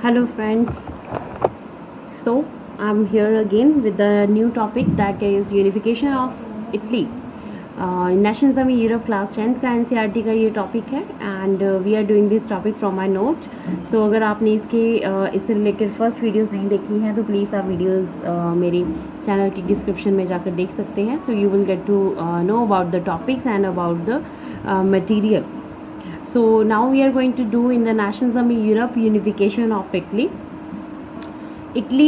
Hello friends. So I'm here again with the new topic that is unification of Italy. Nationalism in Europe class 10th का NCERT का ये topic है and we are doing this topic from my note. So अगर आपने इससे related first videos नहीं देखी हैं तो प्लीज़ आप वीडियोस मेरे चैनल की डिस्क्रिप्शन में जाकर देख सकते हैं. So you will get to know about the topics and about the material. So now we are going to do in the nationalism in Europe unification of Italy. Italy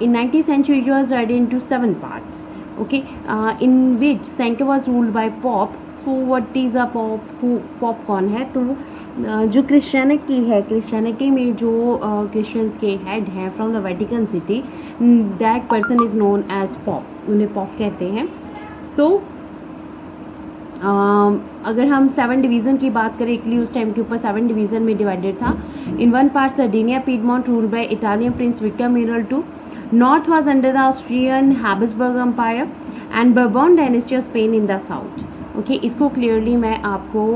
in 19th century it was divided into 7 parts. Okay, in which center was ruled by Pope. So what is a Pope? Pope कौन है? तो जो Christianity है, Christianity में जो Christians के head हैं from the Vatican city, that person is known as pope. उन्हें पॉप कहते हैं. सो अगर हम 7 डिवीज़न की बात करें, इटली उस टाइम के ऊपर 7 डिवीज़न में डिवाइडेड था. In one part Sardinia Piedmont ruled by Italian prince Victor Emmanuel two. North was under the Austrian Habsburg empire and Bourbon dynasty of Spain in the south. Okay, इसको clearly मैं आपको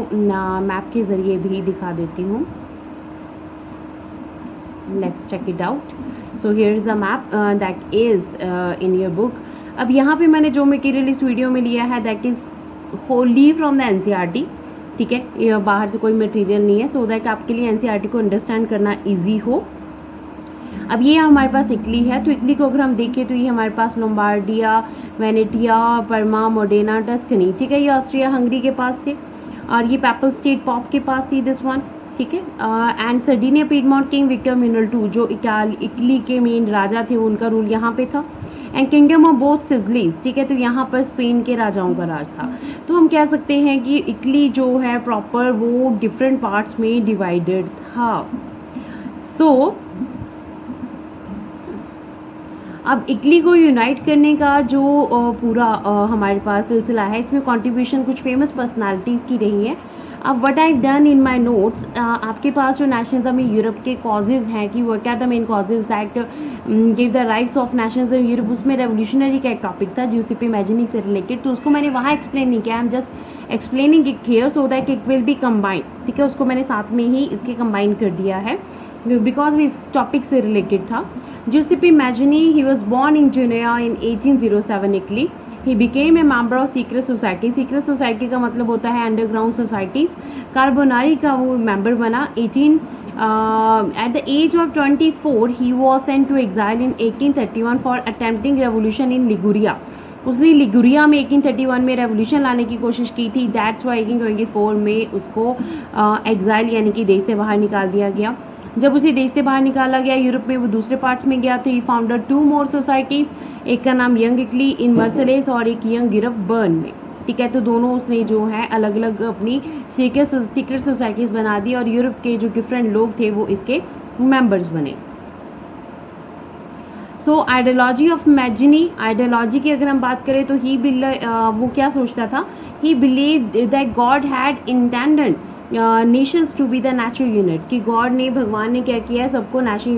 map के ज़रिए भी दिखा देती हूँ. Let's check it out. So here is the map that is in your book. अब यहाँ पे मैंने जो मटेरियल इस वीडियो में लिया है that is Holi from the NCERT. ठीक है, ये बाहर से कोई मटेरियल नहीं है, सो दैट आपके लिए एनसीईआरटी को अंडरस्टैंड करना इजी हो. अब ये हमारे पास इटली है, तो इटली को अगर हम देखें तो ये हमारे पास लोम्बार्डिया, वेनेटिया, परमा, मोडेना, टस्कनी. ठीक है, ये ऑस्ट्रिया हंगरी के पास थे और ये पेपल स्टेट पॉप के पास थी दिस वन. ठीक है, and Sardinia Piedmont king Victor Emmanuel two जो इटली के मेन राजा थे, उनका रूल यहाँ पे था. And kingdom of both Sicilies. ठीक है, तो यहाँ पर स्पेन के राजाओं का राज था. तो हम कह सकते हैं कि इटली जो है प्रॉपर वो डिफरेंट पार्ट्स में डिवाइडेड था. सो अब इटली को यूनाइट करने का जो पूरा हमारे पास सिलसिला है, इसमें कंट्रीब्यूशन कुछ फेमस पर्सनालिटीज़ की रही है. अब what I done in my notes, आपके पास जो नेशनलिज्म इन यूरोप के कॉजेज़ हैं कि वो क्या the main causes that give the rights of nationalism in Europe, उसमें रेवोल्यूशनरी का एक टॉपिक था जियोसेपी मैजिनी से रिलेटेड. तो उसको मैंने वहाँ एक्सप्लेन नहीं किया. I am just explaining it here so that it will be combined. ठीक है, उसको मैंने साथ में ही इसके कंबाइन कर दिया है बिकॉज इस टॉपिक से रिलेटेड था. Giuseppe Mazzini, he was born in Genoa in 1807 Italy. He became a member of secret society. Secret society का मतलब होता है अंडरग्राउंड सोसाइटीज़. कार्बोनारी का वो मेंबर बना. At the age of 24 he was sent to exile in 1831 for attempting revolution in Liguria. उसने Liguria में 1831 में रेवोल्यूशन लाने की कोशिश की थी. दैट्स वाई 1824 में उसको एग्जाइल यानी कि देश से बाहर निकाल दिया गया. जब उसे देश से बाहर निकाला गया यूरोप में, वो दूसरे पार्ट्स में गया तो ही फाउंडर 2 मोर सोसाइटीज़. एक का नाम यंग इटली इन मर्सलेस और एक यंग यूरोप बर्न में. ठीक है, तो दोनों उसने जो है अलग अलग अपनी सीक्रेट सोसाइटीज़ बना दी और यूरोप के जो डिफरेंट लोग थे वो इसके मेंबर्स बने. सो आइडियोलॉजी ऑफ मैजिनी, आइडियोलॉजी की अगर हम बात करें तो वो क्या सोचता था, he believe that god had intended nations to be the natural units. कि गॉड ने, भगवान ने क्या किया है, सबको नेचुरल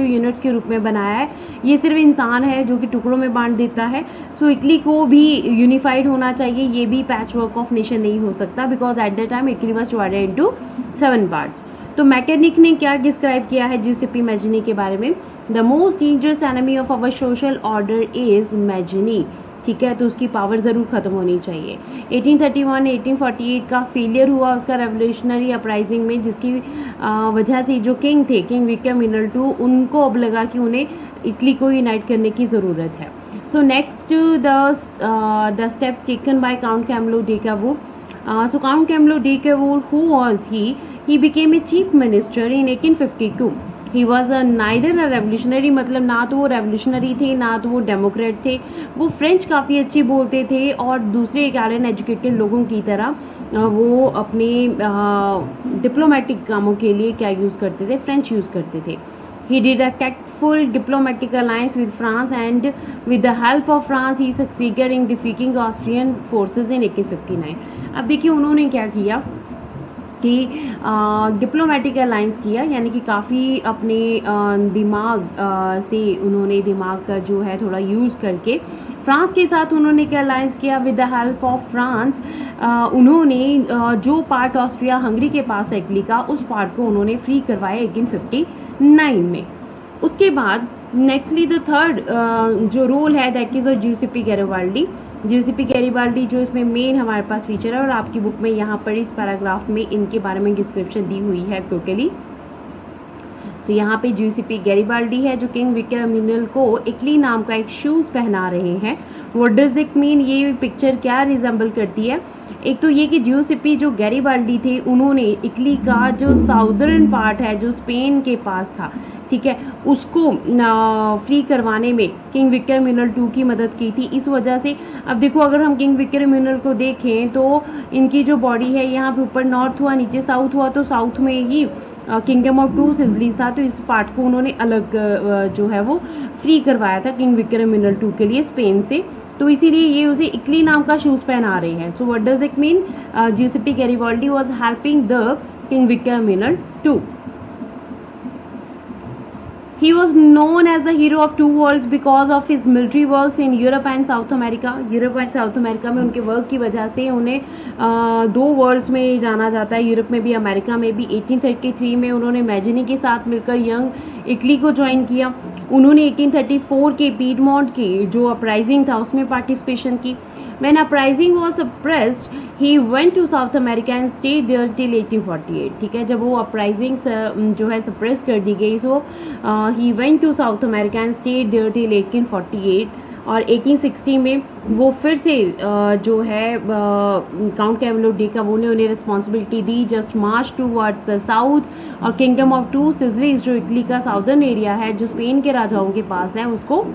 यूनिट्स के रूप में बनाया है. ये सिर्फ इंसान है जो कि टुकड़ों में बांट देता है. सो इटली को भी यूनिफाइड होना चाहिए. ये भी पैच वर्क ऑफ नेशन नहीं हो सकता because at the time Italy was divided into 7 parts. तो मैकेनिक ने क्या डिस्क्राइब किया है जियोसेपी मैजिनी के बारे में, the most dangerous enemy of our social order is Mazzini. ठीक है, तो उसकी पावर ज़रूर ख़त्म होनी चाहिए. 1831 1848 का फेलियर हुआ उसका रेवोल्यूशनरी अपराइजिंग में, जिसकी वजह से जो किंग थे, किंग विक्टर मिनरल टू, उनको अब लगा कि उन्हें इटली को यूनाइट करने की ज़रूरत है. So next the step taken by Count Camillo de Cavour. So Count Camillo de Cavour, who was he became a chief minister in 1852. He was neither a revolutionary, मतलब ना तो वो रेवोल्यूशनरी थे ना तो वो डेमोक्रेट थे. वो फ्रेंच काफ़ी अच्छी बोलते थे और दूसरे इटालियन एजुकेटेड लोगों की तरह वो अपने डिप्लोमेटिक कामों के लिए क्या यूज़ करते थे, फ्रेंच यूज़ करते थे. He did a tactful diplomatic alliance with France and with the help of France he succeeded in defeating Austrian forces in 1859. अब देखिए उन्होंने क्या किया कि डिप्लोमेटिक अलाइंस किया, यानी कि काफ़ी अपने दिमाग से उन्होंने दिमाग का जो है थोड़ा यूज़ करके फ्रांस के साथ उन्होंने क्या अलाइंस किया. With the help of France उन्होंने जो पार्ट ऑस्ट्रिया हंगरी के पास है इटली का, उस पार्ट को उन्होंने फ्री करवाया 1859 में। उसके बाद नेक्स्टली द थर्ड जो रोल है दैट इज ज्यूसेप्पे गैरिबाल्डी। ज्यूसेप्पे गैरिबाल्डी जो इसमें मेन हमारे पास फीचर है, और आपकी बुक में यहाँ पर इस पैराग्राफ में इनके बारे में डिस्क्रिप्शन दी हुई है टोटली। तो यहाँ पे ज्यूसेप्पे गैरिबाल्डी है जो किंग विक्टर एम्यूनल को इटली नाम का एक शूज़ पहना रहे हैं। व्हाट डज इट मीन, ये पिक्चर क्या रिजेंबल करती है? एक तो ये कि ज्यूसेप्पे जो गैरिबाल्डी थे उन्होंने इटली का जो साउदर्न पार्ट है जो स्पेन के पास था, ठीक है, उसको फ्री करवाने में किंग विक्टर एम्यूनल II की मदद की थी। इस वजह से अब देखो, अगर हम किंग विक्टर एम्यूनल को देखें तो इनकी जो बॉडी है यहाँ पे ऊपर नॉर्थ हुआ, नीचे साउथ हुआ, तो साउथ में ही किंगडम ऑफ टू सिजलीज था, तो इस पार्ट को उन्होंने अलग जो है वो फ्री करवाया था किंग विक्टर एम्यूनल II के लिए स्पेन से। तो इसीलिए ये उसे इटली नाम का शूज़ पहना रहे हैं। So what does it mean, Giuseppe Garibaldi was helping the king Victor Emmanuel II. He was known as the hero of two worlds because of his military works in Europe and South America. Europe and south America में उनके work की वजह से उन्हें दो world's में जाना जाता है, यूरोप में भी अमेरिका में भी। 1833 में उन्होंने मैजिनी के साथ मिलकर यंग इटली को ज्वाइन किया। उन्होंने 1834 के पीडमोंट की जो अपराइजिंग था उसमें पार्टिसिपेशन की। When uprising was suppressed, he went to South America and stayed there till 1848. ठीक है, जब वो अपराइजिंग जो है सप्रेस कर दी गई, सो he went to South America and stayed there till 1848. और 1860 में वो फिर से जो है काउंट कैवलो डे का वो ने उन्हें responsibility the, just March towards the south, और किंगडम ऑफ टू सिजलीज जो इटली का साउदर्न एरिया है जो स्पेन के राजाओं के पास है उसको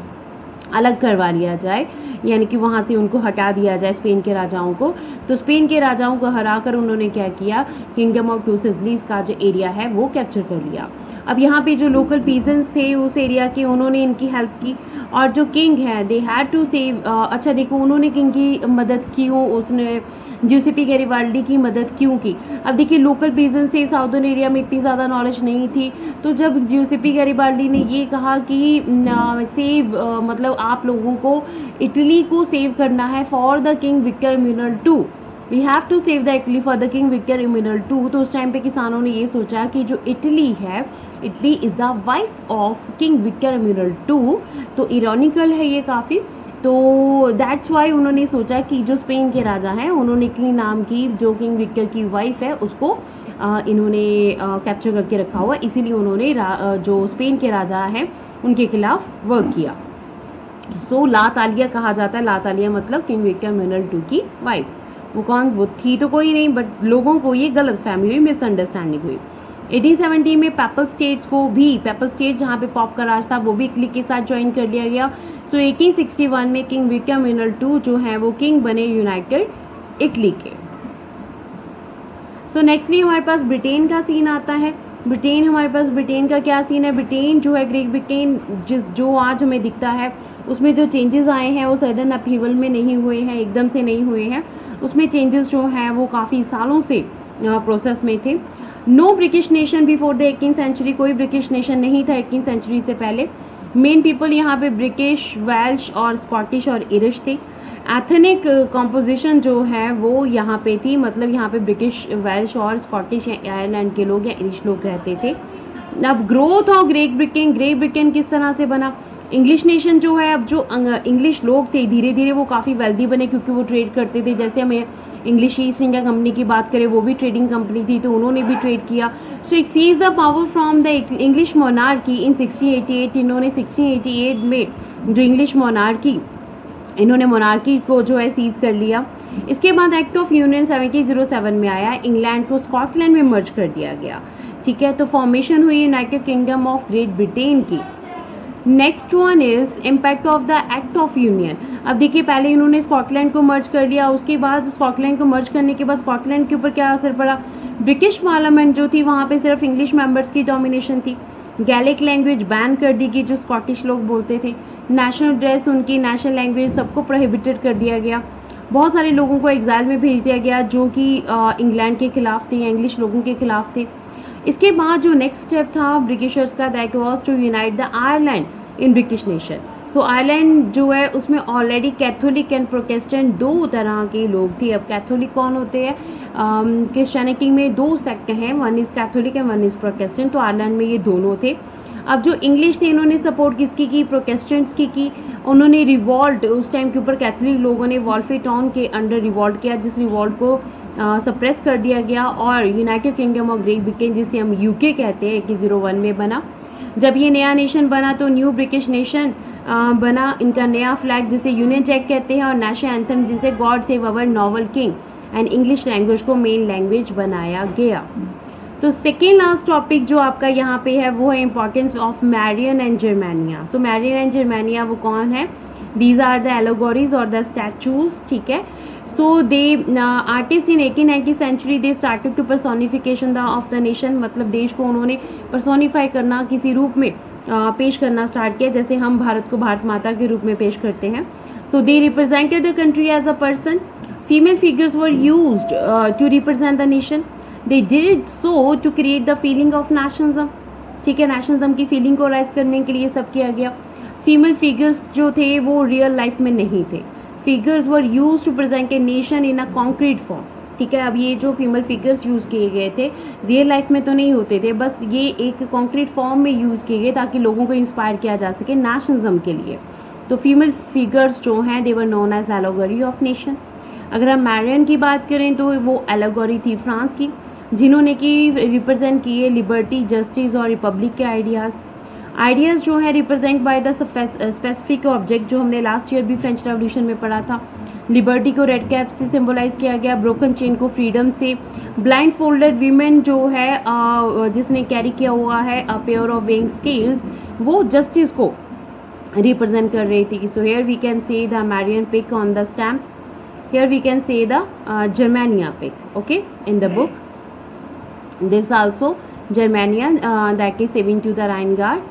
अलग करवा लिया जाए, यानी कि वहाँ से उनको हटा दिया जाए स्पेन के राजाओं को। तो स्पेन के राजाओं को हराकर उन्होंने क्या किया, किंगडम ऑफ टू सिजलीज का जो एरिया है वो कैप्चर कर लिया। अब यहाँ पे जो लोकल पीजेंट्स थे उस एरिया के, उन्होंने इनकी हेल्प की, और जो किंग है दे हैड टू सेव। अच्छा देखो, उन्होंने किंग की मदद क्यों, उसने ज्यूसेप्पे गैरिबाल्डी की मदद क्यों की? अब देखिए, लोकल पीजेंट्स से साउदर्न एरिया में इतनी ज़्यादा नॉलेज नहीं थी, तो जब ज्यूसेप्पे गैरिबाल्डी ने ये कहा कि सेव मतलब आप लोगों को इटली को सेव करना है for the king Victor Emmanuel II, we have to save the Italy for the king Victor Emmanuel II, तो उस टाइम पे किसानों ने ये सोचा कि जो इटली है, Italy is the wife of king Victor Emmanuel II, तो इरोनिकल है ये काफ़ी। तो दैट्स वाई उन्होंने सोचा कि जो स्पेन के राजा हैं उन्होंने इटली नाम की जो किंग विक्टर की वाइफ है उसको इन्होंने कैप्चर करके रखा हुआ, इसीलिए उन्होंने जो स्पेन के राजा हैं उनके खिलाफ वर्क किया। सो ला तालिया कहा जाता है, ला तालिया मतलब किंग विक्टर एम्यूनल II की वाइफ। वो कौन, वो थी तो कोई नहीं, बट लोगों को ये गलत फैमिली हुई, मिसअंडरस्टैंडिंग हुई। 1870 में पेपल स्टेट्स को भी, पेपल स्टेट जहाँ पे पॉप का राज था वो भी इटली के साथ ज्वाइन कर लिया गया। सो 1861 में किंग विक्टर एम्यूनल II जो हैं वो किंग बने यूनाइटेड इटली के। सो नेक्स्टली हमारे पास ब्रिटेन का सीन आता है। ब्रिटेन का क्या सीन है? ब्रिटेन जो है, ग्रेट ब्रिटेन जो आज हमें दिखता है उसमें जो चेंजेस आए हैं वो सडन अपहीवल में नहीं हुए हैं, एकदम से नहीं हुए हैं। उसमें चेंजेस जो हैं वो काफ़ी सालों से प्रोसेस में थे। No British nation before the 18th century, कोई ब्रिटिश नेशन नहीं था 18th सेंचुरी से पहले। मेन पीपल यहाँ पे ब्रिटिश, वेल्श और स्कॉटिश और इरिश थे। एथनिक कॉम्पोजिशन जो है वो यहाँ पे थी, मतलब यहाँ पे ब्रिटिश, वेल्श और स्कॉटिश या आयरलैंड के लोग या इरिश लोग रहते थे। अब ग्रोथ ऑफ ग्रेट ब्रिटेन किस तरह से बना? इंग्लिश नेशन जो है, अब जो इंग्लिश लोग थे धीरे धीरे वो काफ़ी वेल्दी बने क्योंकि वो ट्रेड करते थे। जैसे हमें इंग्लिश ईस्ट इंडिया कंपनी की बात करें, वो भी ट्रेडिंग कंपनी थी तो उन्होंने भी ट्रेड किया। So it seize the power from the English monarchy in 1688। इन्होंने 1688 में जो इंग्लिश मोनार्की, इन्होंने मोनार्की को जो है सीज कर लिया। इसके बाद एक्ट ऑफ यूनियन 1707 में आया, इंग्लैंड को स्कॉटलैंड में मर्ज कर दिया गया, ठीक है। तो फॉर्मेशन हुई United Kingdom of Great Britain की। Next one is impact of the Act of Union. अब देखिए, पहले इन्होंने स्कॉटलैंड को मर्ज कर लिया, उसके बाद स्कॉटलैंड को मर्ज करने के बाद स्कॉटलैंड के ऊपर क्या असर पड़ा? ब्रिटिश पार्लियामेंट जो थी वहाँ पे सिर्फ इंग्लिश मेंबर्स की डोमिनेशन थी। गैलिक लैंग्वेज बैन कर दी गई जो स्कॉटिश लोग बोलते थे। नेशनल ड्रेस, उनकी नेशनल लैंग्वेज सबको प्रोहिबिटेड कर दिया गया। बहुत सारे लोगों को एग्जाइल में भेज दिया गया जो कि इंग्लैंड के खिलाफ थे या इंग्लिश लोगों के खिलाफ थे। इसके बाद जो नेक्स्ट स्टेप था ब्रिटिशर्स का, that was to unite the Ireland in British nation. So Ireland जो है उसमें ऑलरेडी कैथोलिक एंड प्रोटेस्टेंट दो तरह के लोग थे। अब कैथोलिक कौन होते हैं, क्रिश्चियनिटी में दो सेक्ट हैं, one is Catholic and one is Protestant, तो आयरलैंड में ये दोनों थे। अब जो इंग्लिश थे इन्होंने सपोर्ट किसकी की, प्रोटेस्टेंट्स की। उन्होंने रिवॉल्ट उस टाइम के ऊपर कैथोलिक लोगों ने वॉल्फे टाउन के अंडर रिवॉल्ट किया, जिस रिवॉल्ट को सप्रेस कर दिया गया और United Kingdom of Great Britain जिसे हम यूके कहते हैं 1801 में बना। जब ये नया नेशन बना तो न्यू ब्रिटिश नेशन बना, इनका नया फ्लैग जिसे यूनियन जैक कहते हैं और नेशनल एंथम जिसे God save our novel king and English language को मेन लैंग्वेज बनाया गया। तो सेकेंड लास्ट टॉपिक जो आपका यहाँ पे है वो है importance of Marianne and Germania. So Marianne and Germania वो कौन है, दीज आर द एलोगोरीज और द स्टैचूज, ठीक है। So they artist in 1890 century they started to personification the of the nation, मतलब देश को उन्होंने पर्सोनीफाई करना, किसी रूप में पेश करना स्टार्ट किया, जैसे हम भारत को भारत माता के रूप में पेश करते हैं। So they represented the country as a person, female figures were used to represent the nation, they did so to create the feeling of nationalism, ठीक है, नेशनलिज्म की फीलिंग को राइज करने के लिए सब किया गया। फीमेल फिगर्स जो थे वो रियल लाइफ में नहीं थे, figures were used to present a nation in a concrete form, ठीक है। अब ये जो फीमेल फिगर्स यूज़ किए गए थे रियल लाइफ में तो नहीं होते थे, बस ये एक कॉन्क्रीट फॉर्म में यूज़ किए गए ताकि लोगों को इंस्पायर किया जा सके नेशनलिज्म के लिए। तो फीमेल फिगर्स जो हैं they were known as allegory of nation. अगर हम मैरियन की बात करें तो वो एलोगोरी थी फ्रांस की, जिन्होंने कि रिप्रेजेंट किए लिबर्टी, जस्टिस और रिपब्लिक के आइडियाज़ जो है represent by the specific object, जो हमने लास्ट ईयर भी फ्रेंच रेवोल्यूशन में पढ़ा था। लिबर्टी को रेड कैप से सिंबलाइज किया गया, ब्रोकन चेन को फ्रीडम से, ब्लाइंड फोल्डेड वीमेन जो है जिसने कैरी किया हुआ है a pair of weighing scales, वो जस्टिस को रिप्रेजेंट कर रही थी। So here we can see the Marianne pick on the stamp, here we can see the Germania pick, okay, in the book this also Germania that is saving to the Rhine Guard.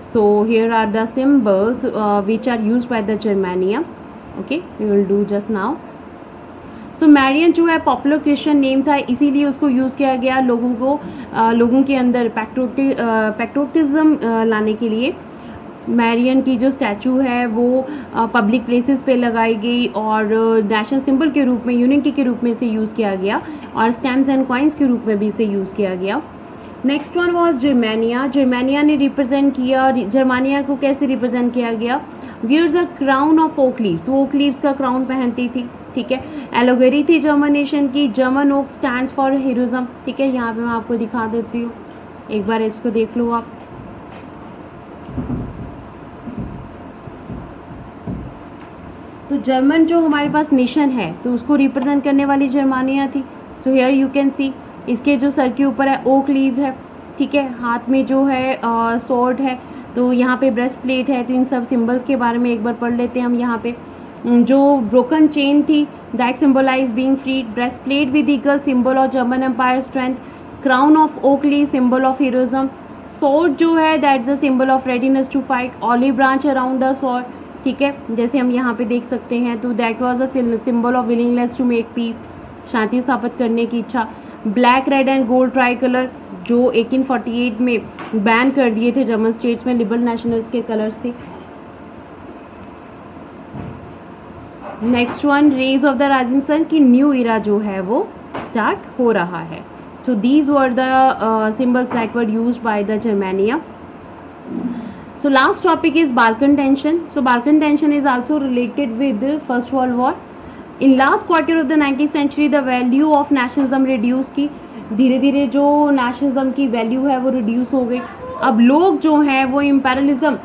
So here are the symbols which are used by the Germania, okay, we will do just now. So Marian जो है popular Christian name था, इसीलिए उसको use किया गया लोगों के अंदर पैट्रोटिज्म लाने के लिए। मैरियन की जो स्टैचू है वो पब्लिक प्लेसेस पे लगाई गई और नेशनल सिंबल के रूप में, यूनिटी के रूप में से यूज़ किया गया और स्टैम्प्स एंड कॉइन्स के रूप में भी इसे यूज़ किया गया। Next one was Germania. Germania ने रिप्रेजेंट किया, जर्मानिया को कैसे रिप्रेजेंट किया गया, wears a crown of oak leaves, वो ओक लीव्स का क्राउन पहनती थी, ठीक है। एलोगेरी थी जर्मन नेशन की, German oak stands for heroism, ठीक है। यहाँ पे मैं आपको दिखा देती हूँ, एक बार इसको देख लो आप। तो जर्मन जो हमारे पास नेशन है तो उसको रिप्रेजेंट करने वाली जर्मानिया थी। So here you can see, इसके जो सर के ऊपर है ओक लीव है, ठीक है, हाथ में जो है स्वॉर्ड है, तो यहाँ पे ब्रेस्ट प्लेट है। तो इन सब सिंबल्स के बारे में एक बार पढ़ लेते हैं हम। यहाँ पे जो ब्रोकन चेन थी that symbolise being freed, breast plate with eagle symbol of German empire strength, crown of oak leave symbol of heroism, sword जो है that's the symbol of readiness to fight, olive branch around the sword, ठीक है, जैसे हम यहाँ पे देख सकते हैं। तो that was a symbol of willingness to make peace, शांति स्थापित करने की इच्छा। Black, red and gold tricolour जो 1848 में बैन कर दिए थे जर्मन स्टेट्स में, लिबरल नेशनल्स के कलर्स थे। Next one, rays of the rising sun की न्यू इरा जो है वो स्टार्ट हो रहा है। So these were the symbols that were used by the Germania. So last topic is Balkan tension. So Balkan tension is also related with the First World War. In last quarter of the 19th century, the value of nationalism reduced की धीरे धीरे जो nationalism की value है वो reduce हो गई। अब लोग जो हैं वो imperialism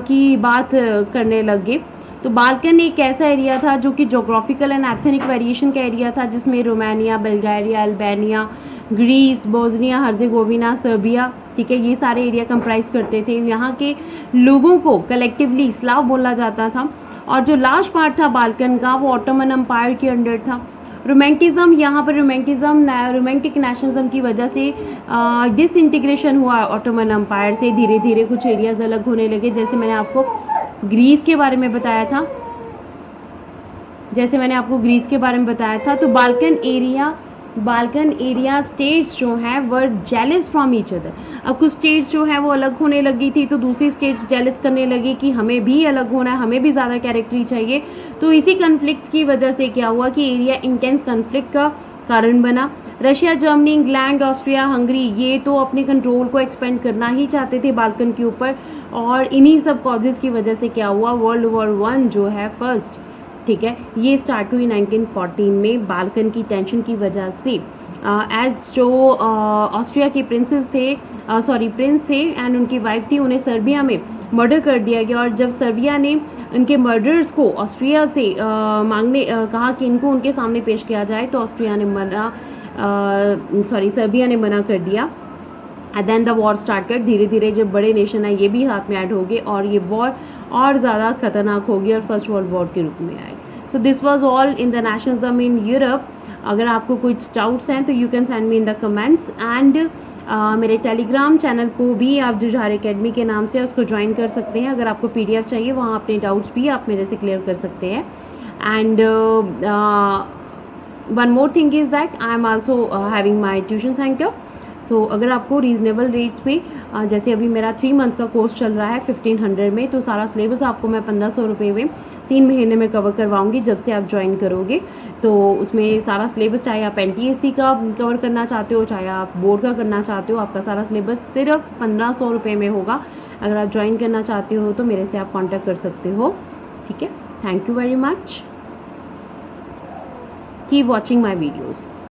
की बात करने लग गए। तो बाल्कन एक ऐसा एरिया था जो कि जोग्राफिकल एंड एथनिक वेरिएशन का एरिया था, जिसमें Romania, Bulgaria, Albania, Greece, Bosnia Herzegovina, Serbia, ठीक है, ये सारे एरिया कंप्राइज करते थे। यहाँ के लोगों को कलेक्टिवली स्लाव बोला जाता था। और जो लास्ट पार्ट था बाल्कन का वो ऑटोमन एम्पायर के अंडर था। रोमांटिज्म, यहाँ पर रोमांटिक नेशनलिज्म की वजह से डिसइंटीग्रेशन हुआ ऑटोमन एम्पायर से, धीरे धीरे कुछ एरियाज अलग होने लगे। जैसे मैंने आपको ग्रीस के बारे में बताया था, तो Balkan area Balkan area states जो हैं वर जेलस फ्रॉम ईच अदर। अब कुछ स्टेट्स जो हैं वो अलग होने लगी थी, तो दूसरी स्टेट्स जेलस करने लगी कि हमें भी अलग होना है, हमें भी ज़्यादा टेरिटरी चाहिए। तो इसी कन्फ्लिक्ट की वजह से क्या हुआ कि एरिया इंटेंस कन्फ्लिक्ट का कारण बना। Russia, Germany, England, Austria, Hungary ये तो अपने कंट्रोल को एक्सपेंड करना ही चाहते थे बाल्कन के ऊपर, और इन्हीं सब कॉजेज़ की वजह से क्या हुआ, वर्ल्ड वॉर 1 जो है फर्स्ट, ठीक है, ये स्टार्ट हुई 1914 में बाल्कन की टेंशन की वजह से। एज जो ऑस्ट्रिया के प्रिंसेस थे, प्रिंस थे एंड उनकी वाइफ थी, उन्हें सर्बिया में मर्डर कर दिया गया। और जब सर्बिया ने उनके मर्डर्स को ऑस्ट्रिया से कहा कि इनको उनके सामने पेश किया जाए, तो ऑस्ट्रिया ने सर्बिया ने मना कर दिया। And then the war started. धीरे धीरे जब बड़े नेशन है ये भी हाथ में ऐड हो गए और ये वॉर और ज़्यादा खतरनाक हो गई और फर्स्ट वर्ल्ड वॉर के रूप में आए। So this was all in the nationalism in Europe. अगर आपको कुछ डाउट्स हैं तो you can send me in the comments. And मेरे टेलीग्राम चैनल को भी आप जुझार एकेडमी के नाम से उसको ज्वाइन कर सकते हैं। अगर आपको PDF चाहिए वहाँ अपने डाउट्स भी आप मेरे से क्लियर कर सकते हैं। And one more thing is that I am also having my tuition centre. So अगर आपको रीज़नेबल रेट्स पे जैसे अभी मेरा 3 मंथ का कोर्स चल रहा है 1500 में, तो सारा सिलेबस आपको मैं 1500 रुपये में 3 महीने में कवर करवाऊंगी जब से आप ज्वाइन करोगे। तो उसमें सारा सिलेबस, चाहे आप NTSC का कवर करना चाहते हो, चाहे आप बोर्ड का करना चाहते हो, आपका सारा सिलेबस सिर्फ 1500 रुपये में होगा। अगर आप ज्वाइन करना चाहते हो तो मेरे से आप कॉन्टैक्ट कर सकते हो, ठीक है। Thank you very much, keep watching my videos.